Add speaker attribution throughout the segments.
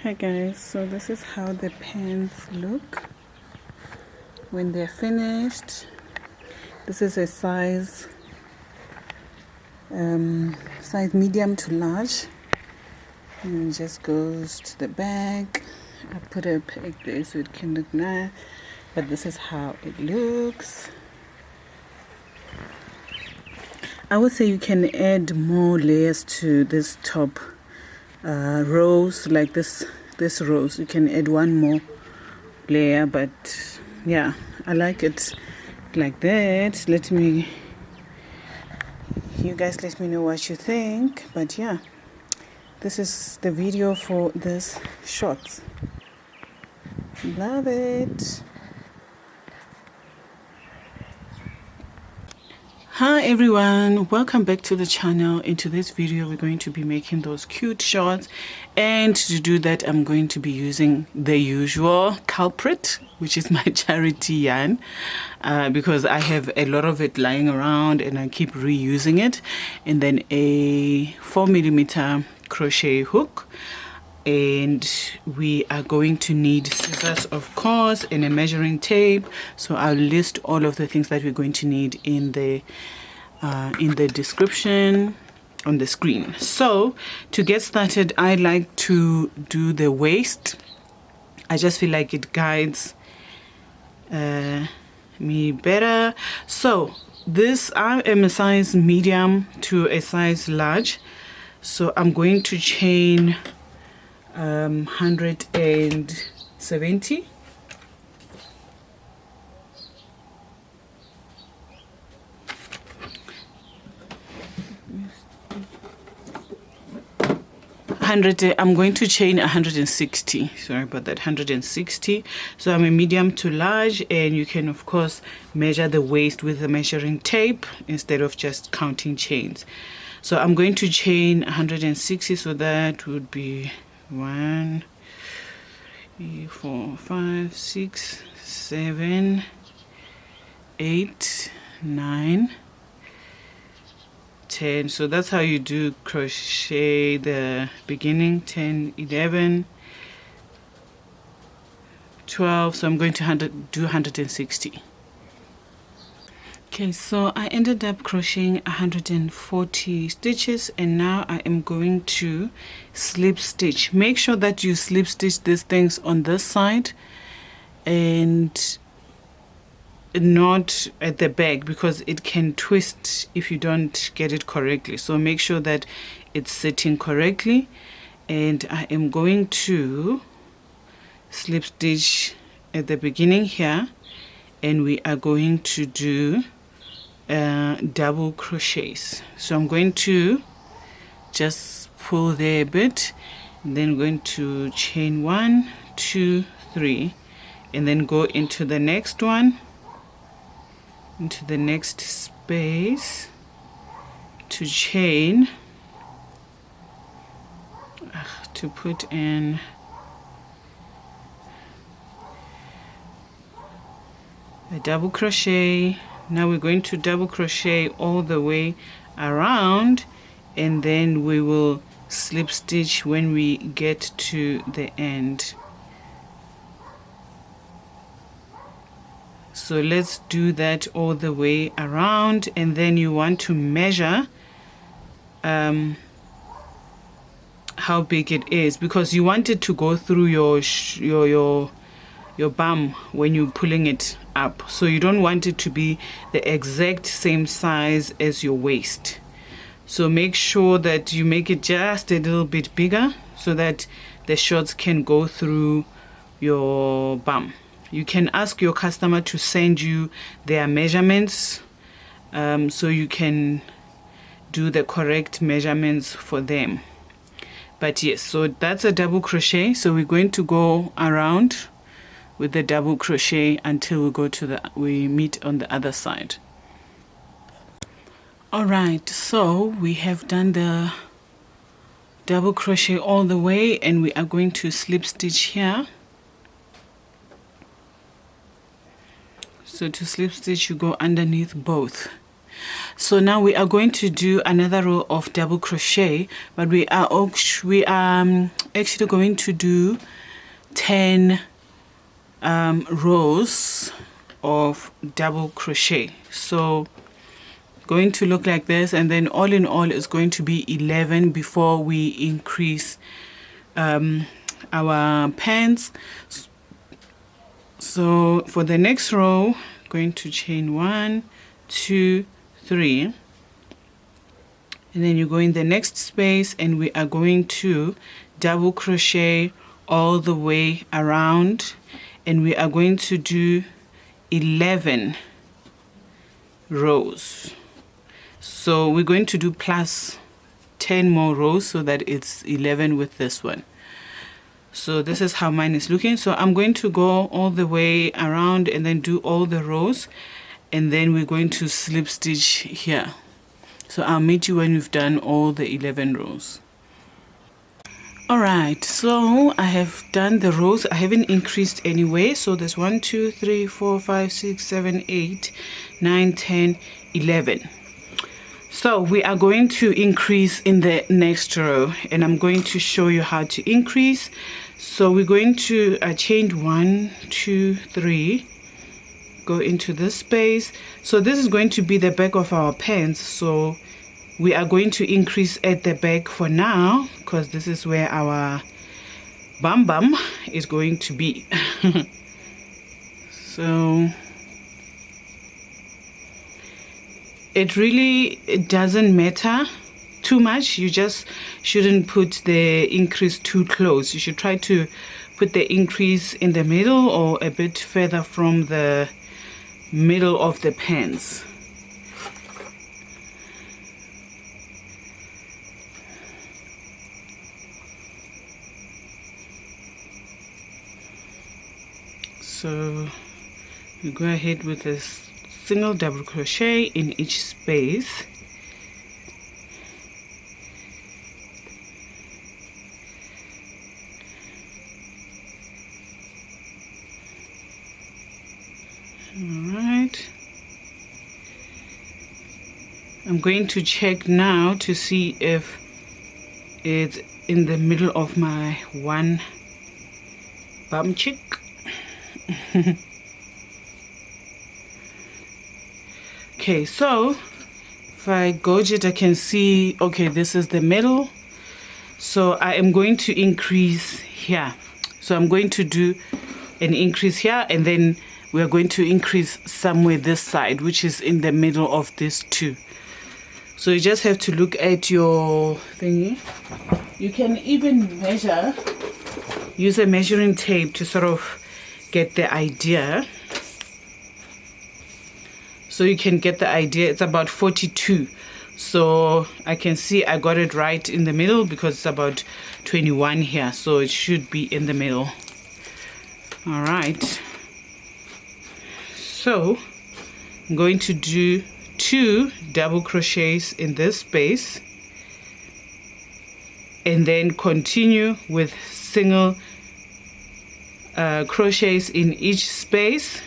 Speaker 1: Hi guys, so this is how the pants look when they're finished. This is a size medium to large, and it just goes to the back. I put a peg there so it can look nice, but this is how it looks. I would say you can add more layers to this top rows, like this rows. You can add one more layer, but yeah, I like it like that. You guys let me know what you think. But yeah, this is the video for this shorts. Love it. Hi everyone, welcome back to the channel. In today's video we're going to be making those cute shorts, and to do that I'm going to be using the usual culprit, which is my charity yarn, because I have a lot of it lying around and I keep reusing it, and then a 4mm crochet hook. And we are going to need scissors, of course, and a measuring tape. So I'll list all of the things that we're going to need in the description on the screen. So to get started, I like to do the waist. I just feel like it guides me better. So this, I am a size medium to a size large, so I'm going to chain 170. I'm going to chain 160. Sorry about that, 160. So I'm a medium to large, and you can of course measure the waist with the measuring tape instead of just counting chains. So I'm going to chain 160, so that would be 1, 3, 4, 5, 6, 7, 8, 9, 10. So that's how you do crochet the beginning. 10, 11, 12. So I'm going to do 160. Okay, so I ended up crocheting 140 stitches, and now I am going to slip stitch. Make sure that you slip stitch these things on this side and not at the back, because it can twist if you don't get it correctly. So make sure that it's sitting correctly, and I am going to slip stitch at the beginning here, and we are going to do double crochets. So I'm going to just pull there a bit, and then going to chain 1, 2, 3, and then go into the next one, into the next space, to chain, to put in a double crochet. Now we're going to double crochet all the way around, and then we will slip stitch when we get to the end. So let's do that all the way around, and then you want to measure how big it is, because you want it to go through your bum when you're pulling it up. So you don't want it to be the exact same size as your waist. So make sure that you make it just a little bit bigger so that the shorts can go through your bum. You can ask your customer to send you their measurements, so you can do the correct measurements for them. But yes, so that's a double crochet. So we're going to go around with the double crochet until we meet on the other side. All right, so we have done the double crochet all the way, and we are going to slip stitch here. So to slip stitch, you go underneath both. So now we are going to do another row of double crochet, but we are actually going to do 10 rows of double crochet. So going to look like this, and then all in all is going to be 11 before we increase our pants. So for the next row, going to chain 1, 2, 3, and then you go in the next space, and we are going to double crochet all the way around, and we are going to do 11 rows. So we're going to do plus 10 more rows so that it's 11 with this one. So this is how mine is looking. So I'm going to go all the way around and then do all the rows, and then we're going to slip stitch here. So I'll meet you when we've done all the 11 rows. Alright, so I have done the rows. I haven't increased anyway. So there's 1, 2, 3, 4, 5, 6, 7, 8, 9, 10, 11. So we are going to increase in the next row, and I'm going to show you how to increase. So we're going to chain 1, 2, 3, go into this space. So this is going to be the back of our pants. So we are going to increase at the back for now, because this is where our bum is going to be. So it doesn't matter too much. You just shouldn't put the increase too close. You should try to put the increase in the middle or a bit further from the middle of the pants. So you go ahead with a single double crochet in each space. Alright. I'm going to check now to see if it's in the middle of my one bum cheek. Okay, so if I gauge it, I can see, okay, this is the middle. So I am going to increase here. So I'm going to do an increase here, and then we are going to increase somewhere this side, which is in the middle of this two. So you just have to look at your thingy. You can even measure, use a measuring tape to sort of get the idea. So you can get the idea. It's about 42. So I can see I got it right in the middle because it's about 21 here. So it should be in the middle. All right. So I'm going to do 2 double crochets in this space, and then continue with single crochets in each space,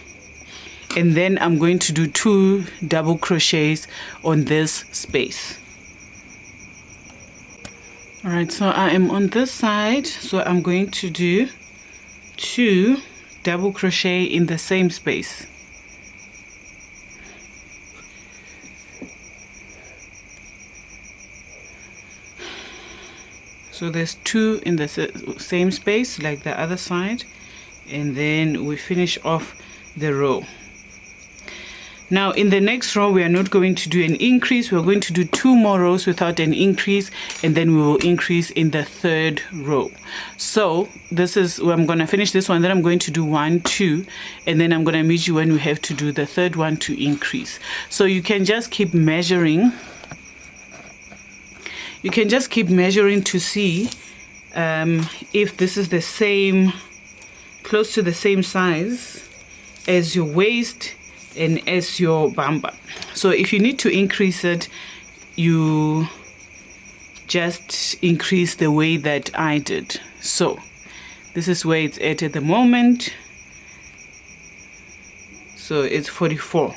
Speaker 1: and then I'm going to do 2 double crochets on this space. All right, so I am on this side, so I'm going to do 2 double crochet in the same space. So there's 2 in the same space like the other side, and then we finish off the row. Now in the next row we are not going to do an increase. We're going to do 2 more rows without an increase, and then we will increase in the 3rd row. So this is where I'm going to finish this one, then I'm going to do 1, 2, and then I'm going to meet you when we have to do the 3rd one to increase. So you can just keep measuring. You can just keep measuring to see if this is the same, close to the same size as your waist and as your bamba. So if you need to increase it, you just increase the way that I did. So this is where it's at the moment. So it's 44.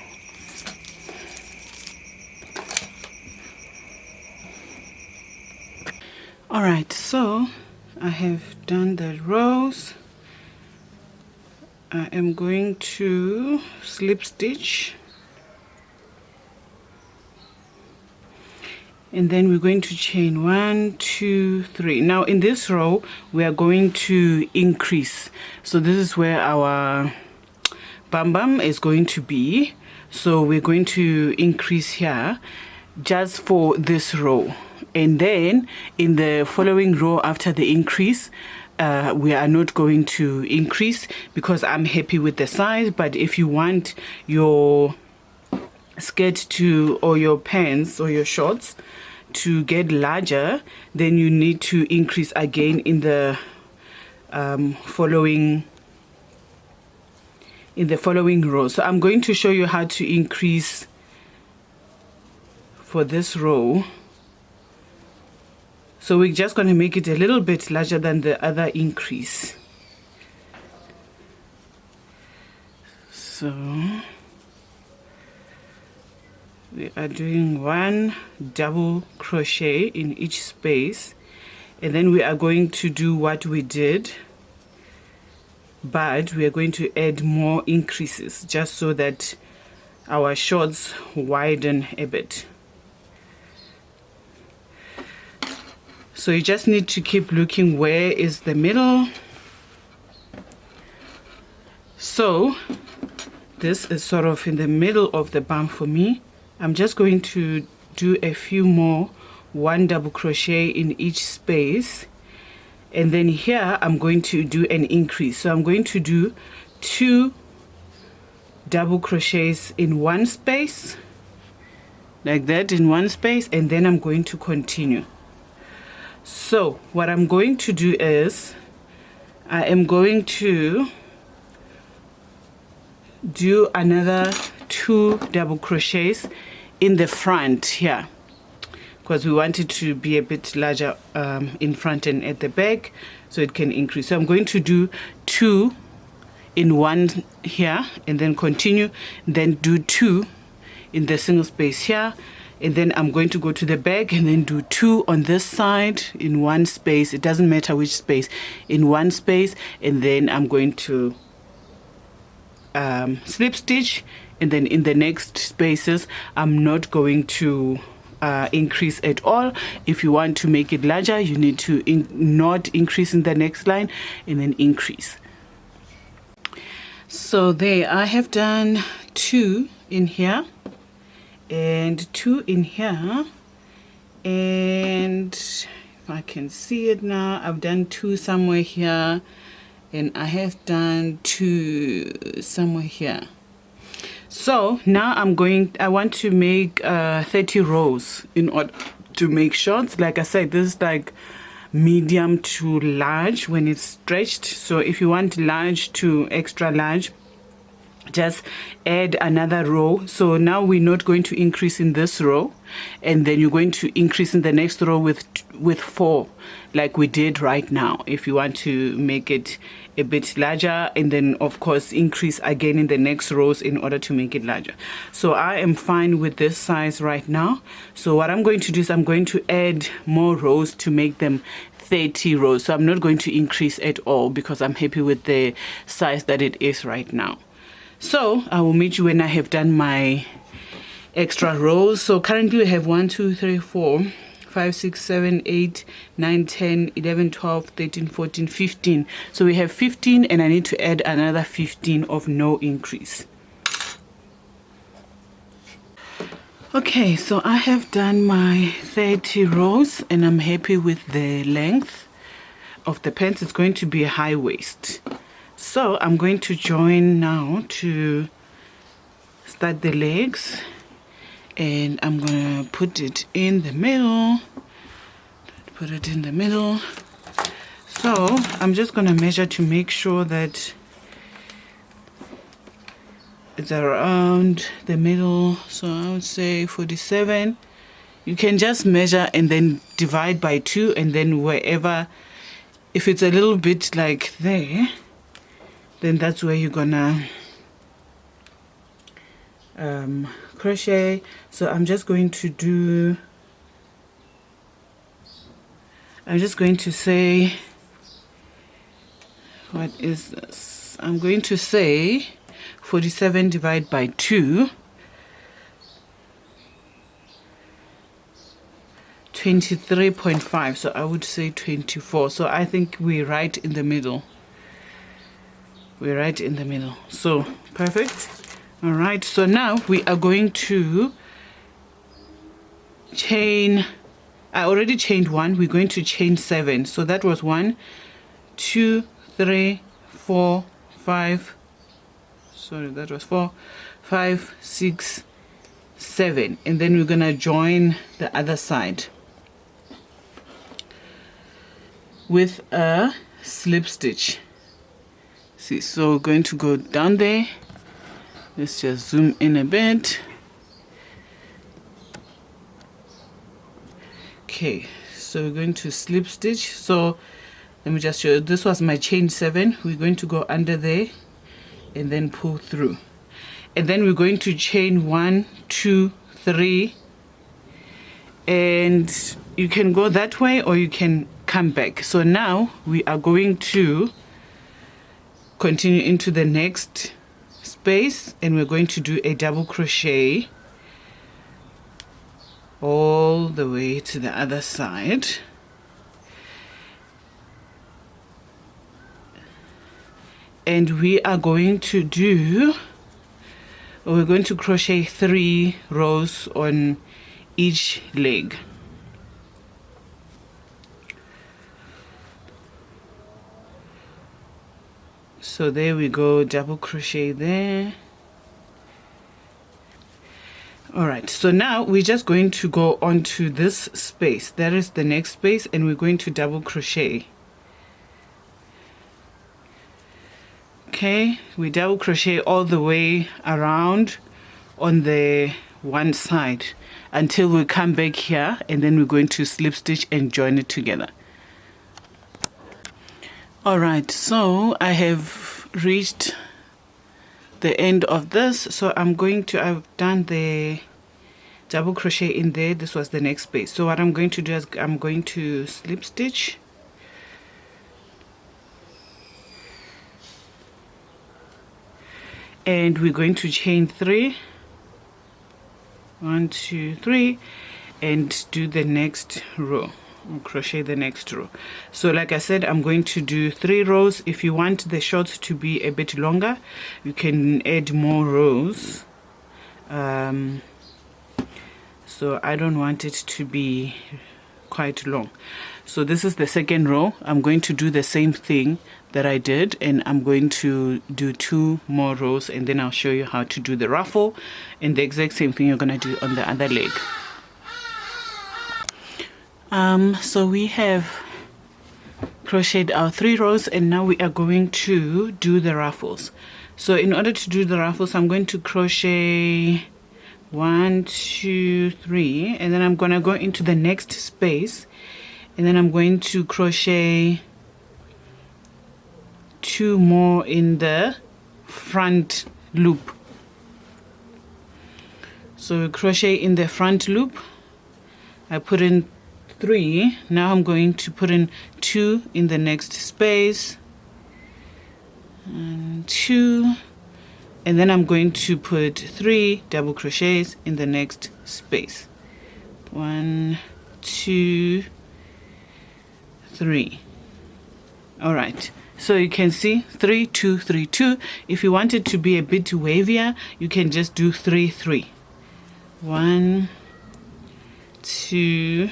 Speaker 1: All right, so I have done the rows. I am going to slip stitch, and then we're going to chain 1, 2, 3. Now in this row we are going to increase, so this is where our bam is going to be. So we're going to increase here just for this row, and then in the following row after the increase we are not going to increase because I'm happy with the size. But if you want your skirt to, or your pants or your shorts to get larger, then you need to increase again in the following row. So I'm going to show you how to increase for this row. So we're just going to make it a little bit larger than the other increase. So we are doing 1 double crochet in each space, and then we are going to do what we did, but we are going to add more increases just so that our shorts widen a bit. So you just need to keep looking where is the middle. So this is sort of in the middle of the bum for me. I'm just going to do a few more 1 double crochet in each space, and then here I'm going to do an increase. So I'm going to do 2 double crochets in one space, like that, in one space, and then I'm going to continue. So what I'm going to do is I am going to do another 2 double crochets in the front here, because we want it to be a bit larger in front and at the back, so it can increase. So I'm going to do 2 in one here, and then continue, then do 2 in the single space here, and then I'm going to go to the back and then do 2 on this side in one space. It doesn't matter which space, in one space, and then I'm going to slip stitch, and then in the next spaces I'm not going to increase at all. If you want to make it larger, you need to not increase in the next line and then increase. So there, I have done 2 in here and 2 in here, and if I can see it now, I've done 2 somewhere here, and I have done 2 somewhere here. So now I want to make 30 rows in order to make shorts. Like I said, this is like medium to large when it's stretched. So if you want large to extra large, just add another row. So now we're not going to increase in this row, and then you're going to increase in the next row with 4, like we did right now, if you want to make it a bit larger, and then of course increase again in the next rows in order to make it larger. So I am fine with this size right now. So what I'm going to do is I'm going to add more rows to make them 30 rows. So I'm not going to increase at all because I'm happy with the size that it is right now. So I will meet you when I have done my extra rows. So currently we have 1, 2, 3, 4, 5, 6, 7, 8, 9, 10, 11, 12, 13, 14, 15. So we have 15, and I need to add another 15 of no increase. Okay, so I have done my 30 rows and I'm happy with the length of the pants. It's going to be a high waist. So I'm going to join now to start the legs, and I'm gonna put it in the middle. Put it in the middle. So I'm just gonna measure to make sure that it's around the middle. So I would say 47. You can just measure and then divide by 2, and then wherever, if it's a little bit like there, then that's where you're gonna crochet. So I'm just going to do I'm just going to say, what is this? I'm going to say 47 divided by 2, 23.5. So I would say 24. So I think we're right in the middle. We're right in the middle. So perfect. All right, so now we are going to chain. I already chained 1. We're going to chain 7. So that was 1, 2, 3, 4, 5. Sorry, that was 4, 5, 6, 7. And then we're gonna join the other side with a slip stitch. See, so we're going to go down there. Let's just zoom in a bit. Okay, so we're going to slip stitch. So let me just show you. This was my chain 7. We're going to go under there and then pull through. And then we're going to chain 1, 2, 3. And you can go that way or you can come back. So now we are going to continue into the next space, and we're going to do a double crochet all the way to the other side. And we are going to do, we're going to crochet 3 rows on each leg. So there we go, double crochet there. All right, so now we're just going to go onto this space. That is the next space, and we're going to double crochet. Okay, we double crochet all the way around on the one side until we come back here, and then we're going to slip stitch and join it together. All right, so I have reached the end of this. So I've done the double crochet in there. This was the next space. So what I'm going to do is I'm going to slip stitch. And we're going to chain 3. 1, 2, 3, and do the next row. Crochet the next row. So like I said, I'm going to do 3 rows. If you want the shorts to be a bit longer, you can add more rows. So I don't want it to be quite long. So this is the second row. I'm going to do the same thing that I did, and I'm going to do 2 more rows, and then I'll show you how to do the ruffle, and the exact same thing you're going to do on the other leg. So we have crocheted our 3 rows, and now we are going to do the ruffles. So in order to do the ruffles, I'm going to crochet 1, 2, 3, and then I'm going to go into the next space, and then I'm going to crochet 2 more in the front loop. So crochet in the front loop. I put in 3. Now I'm going to put in 2 in the next space, and 2, and then I'm going to put 3 double crochets in the next space. 1, 2, 3. All right, so you can see 3, 2, 3, 2. If you want it to be a bit wavier, you can just do 3, 3. 1, 2.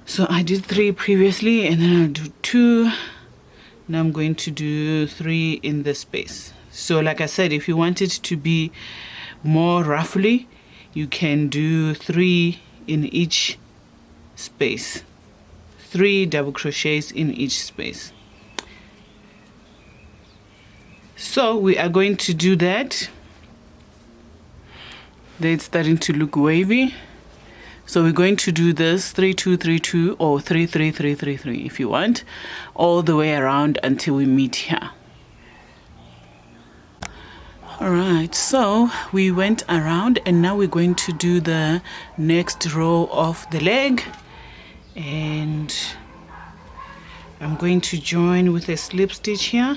Speaker 1: So I did 3 previously, and then I'll do 2. Now I'm going to do 3 in this space. So like I said, if you want it to be more roughly, you can do 3 in each space. 3 double crochets in each space. So we are going to do that. Then it's starting to look wavy. So we're going to do this 3, 2, 3, 2, or 3, 3, 3, 3, 3 if you want, all the way around until we meet here. All right, so we went around, and now we're going to do the next row of the leg, and I'm going to join with a slip stitch here.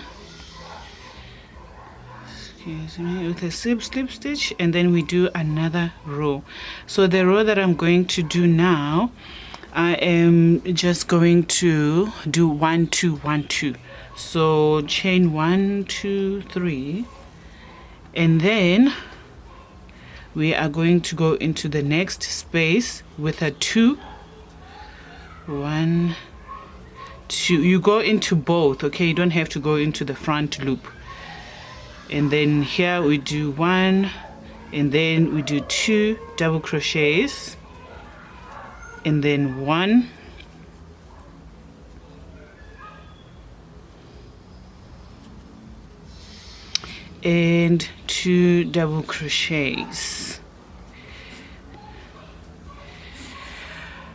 Speaker 1: Excuse me, with a slip stitch, and then we do another row. So the row that I'm going to do now, I am just going to do 1 2 1 2. So chain 1 2 3, and then we are going to go into the next space with a 2 1 2. You go into both, okay? You don't have to go into the front loop. And then here we do 1, and then we do 2 double crochets, and then 1, and 2 double crochets.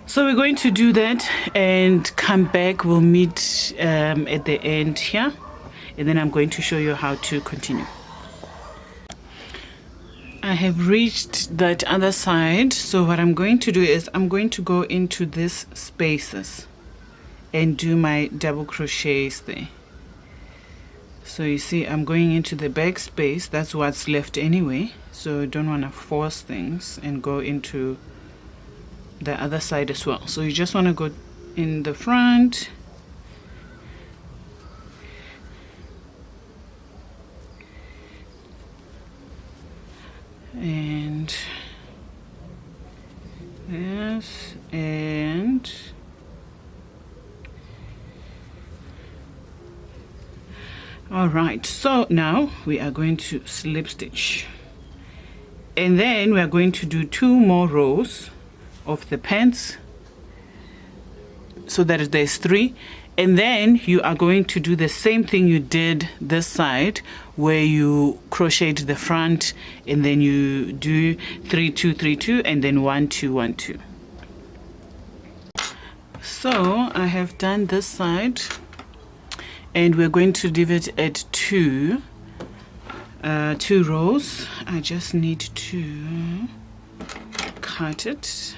Speaker 1: So we're going to do that and come back. We'll meet at the end here, and then I'm going to show you how to continue. I have reached that other side, so what I'm going to do is I'm going to go into these spaces and do my double crochets there. So you see, I'm going into the back space. That's what's left anyway, so you don't want to force things and go into the other side as well. So you just want to go in the front, and yes, and all right. So now we are going to slip stitch, and then we are going to do 2 more rows of the pants, so that there's 3, and then you are going to do the same thing you did this side, where you crocheted the front, and then you do 3 2 3 2, and then 1 2 1 2. So I have done this side, and we're going to leave it at 2 rows. I just need to cut it.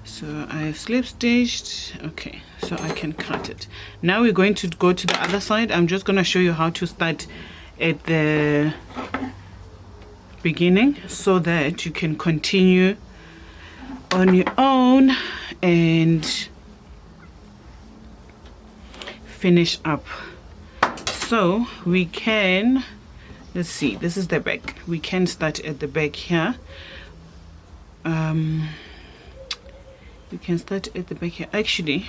Speaker 1: So I have slip stitched, okay, so I can cut it. Now we're going to go to the other side. I'm just going to show you how to start at the beginning so that you can continue on your own and finish up. So we can, let's see, this is the back. We can start at the back here. We can start at the back here. Actually,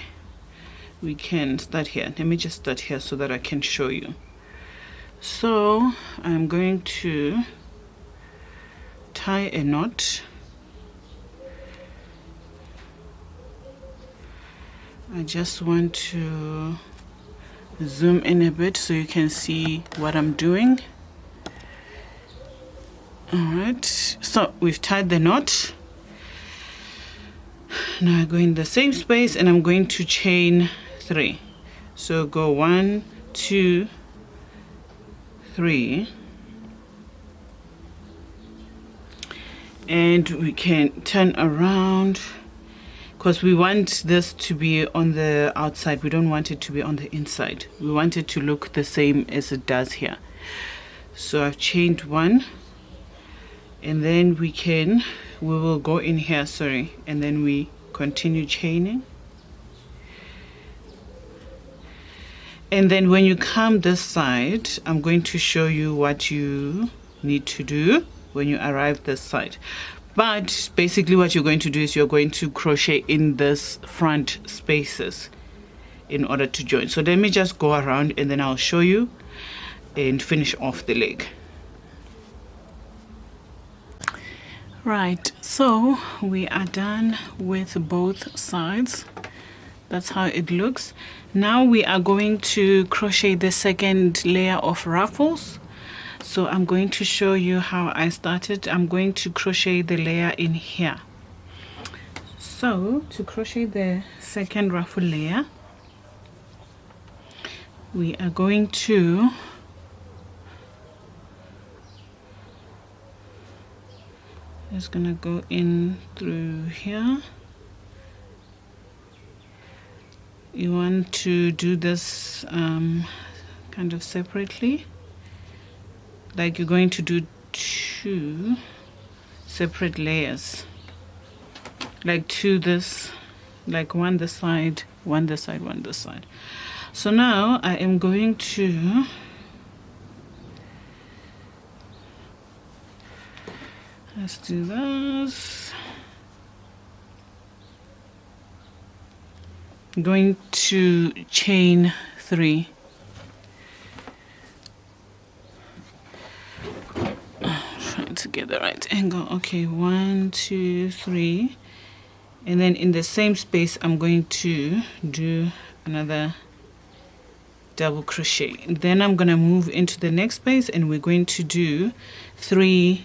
Speaker 1: we can start here. Let me just start here so that I can show you. So I'm going to tie a knot. I just want to zoom in a bit so you can see what I'm doing. All right, so we've tied the knot. Now I go in the same space and I'm going to chain 3. So go 1 2 3, and we can turn around because we want this to be on the outside. We don't want it to be on the inside. We want it to look the same as it does here. So I've chained 1, and then we will go in here, sorry, and then we continue chaining. And then when you come this side, I'm going to show you what you need to do when you arrive this side. But basically what you're going to do is you're going to crochet in this front spaces in order to join. So let me just go around and then I'll show you and finish off the leg. Right, so we are done with both sides. That's how it looks. Now we are going to crochet the second layer of ruffles. So I'm going to show you how I started. I'm going to crochet the layer in here. So to crochet the second ruffle layer, we are going to just gonna go in through here you want to do this kind of separately, like you're going to do 2 separate layers, like 2 this, like 1 this side, 1 this side, 1 this side. So now I am going to let's do this. I'm going to chain 3. Trying to get the right angle. Okay, 1, 2, 3, and then in the same space I'm going to do another double crochet. Then I'm going to move into the next space and we're going to do 3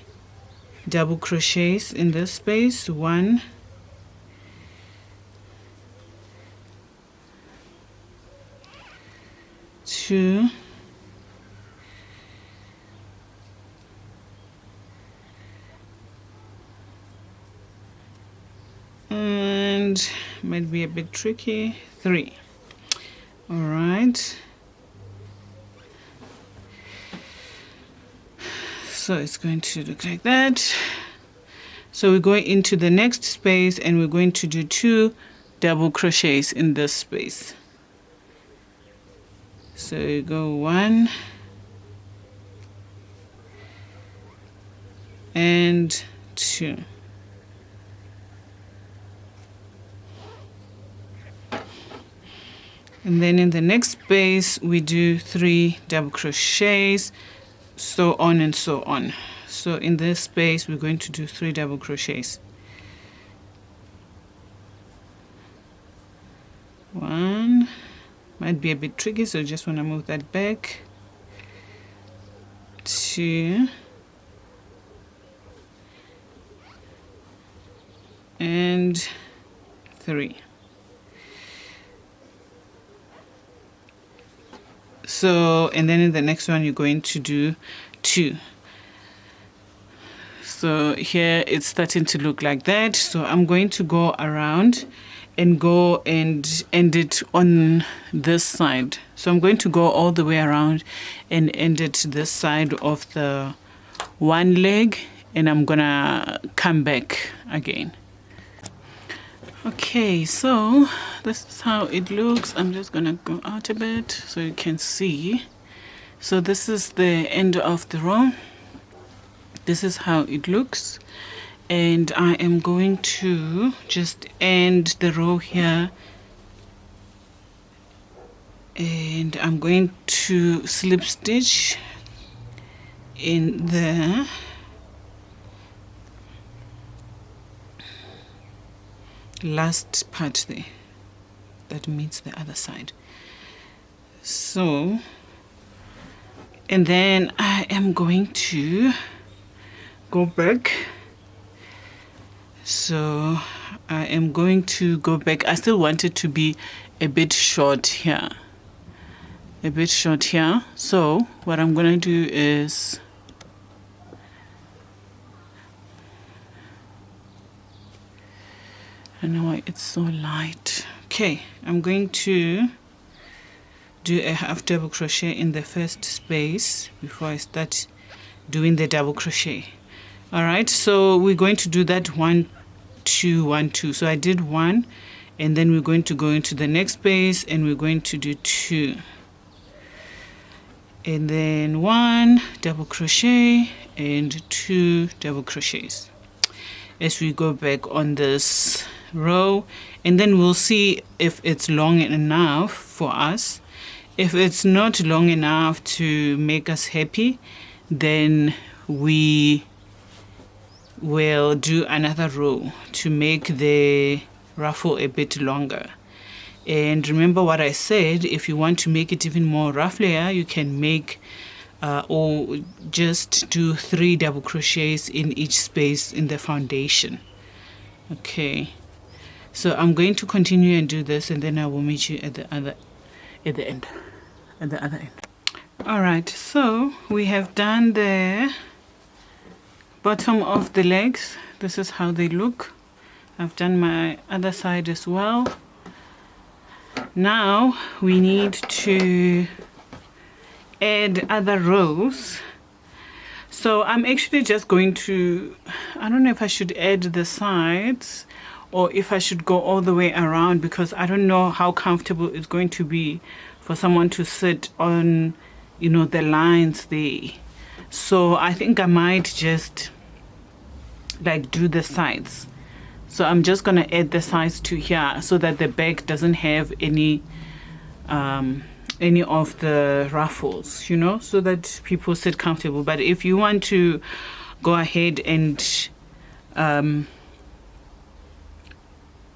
Speaker 1: double crochets in this space. 1, 2, and might be a bit tricky, 3. All right, so it's going to look like that. So we're going into the next space and we're going to do 2 double crochets in this space. So you go 1 and 2. And then in the next space we do 3 double crochets, so on and so on. So in this space we're going to do 3 double crochets. 1, might be a bit tricky, so just want to move that back. 2, and 3. So, and then in the next one you're going to do 2. So here it's starting to look like that. So I'm going to go around and go and end it on this side. So I'm going to go all the way around and end it this side of the one leg, and I'm gonna come back again. Okay, so this is how it looks. I'm just gonna go out a bit so you can see. So this is the end of the row. This is how it looks, and I am going to just end the row here, and I'm going to slip stitch in the last part there that meets the other side. So, and then I am going to go back. So I am going to go back. I still want it to be a bit short here, a bit short here. So what I'm going to do is I don't know why it's so light. Okay, I'm going to do a half double crochet in the first space before I start doing the double crochet. All right, so we're going to do that 1 2 1 2. So I did 1, and then we're going to go into the next space and we're going to do 2, and then 1 double crochet and 2 double crochets as we go back on this row, and then we'll see if it's long enough for us. If it's not long enough to make us happy, then we will do another row to make the ruffle a bit longer. And remember what I said, if you want to make it even more rufflier, you can make or just do 3 double crochets in each space in the foundation. Okay, so I'm going to continue and do this, and then I will meet you at the other end. All right, so we have done the bottom of the legs. This is how they look. I've done my other side as well. Now we need to add other rows. So I'm actually just going to, I don't know if I should add the sides or if I should go all the way around, because I don't know how comfortable it's going to be for someone to sit on, you know, the lines there. So I think I might just like do the sides. So I'm just gonna add the sides to here so that the back doesn't have any of the ruffles, you know, so that people sit comfortable. But if you want to go ahead and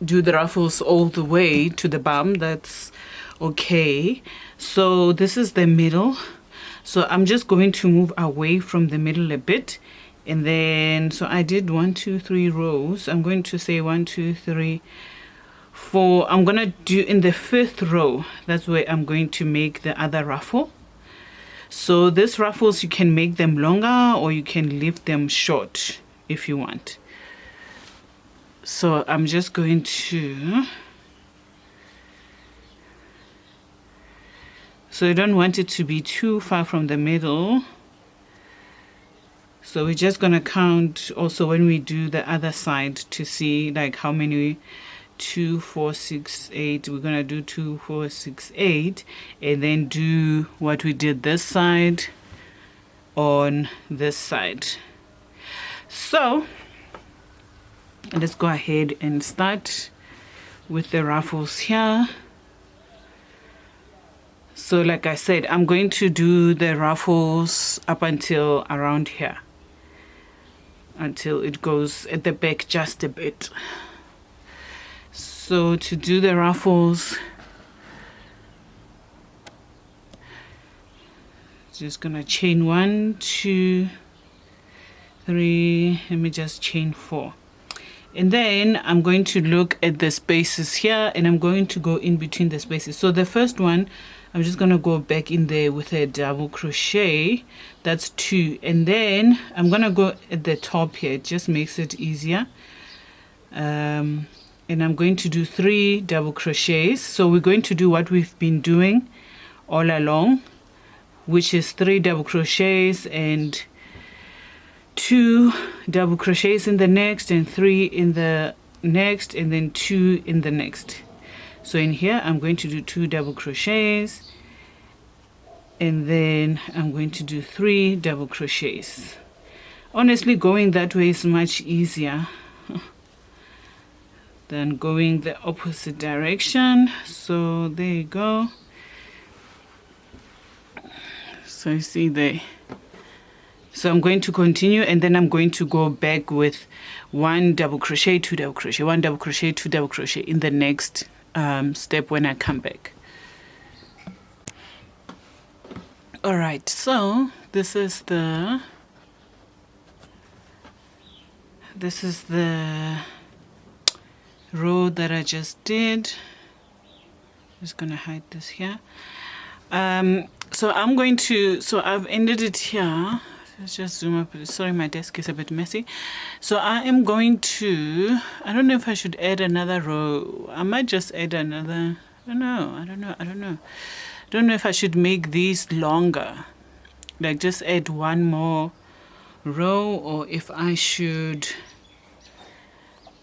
Speaker 1: do the ruffles all the way to the bum, that's okay. So this is the middle, so I'm just going to move away from the middle a bit. And then, so I did 1, 2, 3 rows. I'm going to say 1, 2, 3, 4. I'm gonna do in the 5th row, that's where I'm going to make the other ruffle. So these ruffles, you can make them longer or you can leave them short if you want. So I'm just going to, so you don't want it to be too far from the middle. So we're just gonna count also when we do the other side to see like how many. 2, 4, 6, 8. We're gonna do 2, 4, 6, 8, and then do what we did this side on this side. So let's go ahead and start with the ruffles here. So like I said, I'm going to do the ruffles up until around here, until it goes at the back just a bit. So to do the ruffles, just gonna chain 1, 2, 3, let me just chain 4. And then I'm going to look at the spaces here and I'm going to go in between the spaces. So the first one, I'm just gonna go back in there with a double crochet, that's 2. And then I'm gonna go at the top here, it just makes it easier. And I'm going to do 3 double crochets. So we're going to do what we've been doing all along, which is 3 double crochets and 2 double crochets in the next and 3 in the next and then 2 in the next. So in here I'm going to do 2 double crochets and then I'm going to do 3 double crochets. Honestly, going that way is much easier than going the opposite direction. So there you go. So you see there. So I'm going to continue and then I'm going to go back with 1 double crochet, 2 double crochet, 1 double crochet, 2 double crochet in the next step when I come back. All right, so this is the row that I just did. Just gonna hide this here. So I'm going to, so I've ended it here. Let's just zoom up. Sorry, my desk is a bit messy. So I am going to, I don't know if I should add another row. I might just add another, I don't know if I should make these longer, like just add 1 more row, or if I should,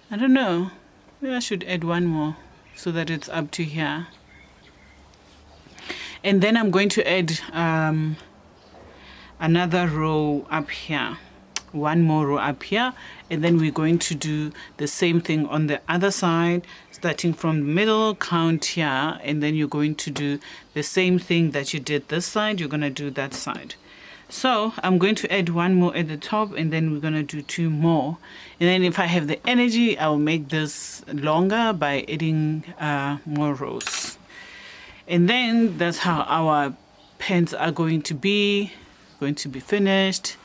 Speaker 1: I don't know, maybe I should add 1 more so that it's up to here. And then I'm going to add another row up here, 1 more row up here, and then we're going to do the same thing on the other side, starting from the middle, count here, and then you're going to do the same thing that you did this side, you're going to do that side. So I'm going to add 1 more at the top, and then we're going to do 2 more. And then if I have the energy, I'll make this longer by adding more rows. And then that's how our pants are going to be finished.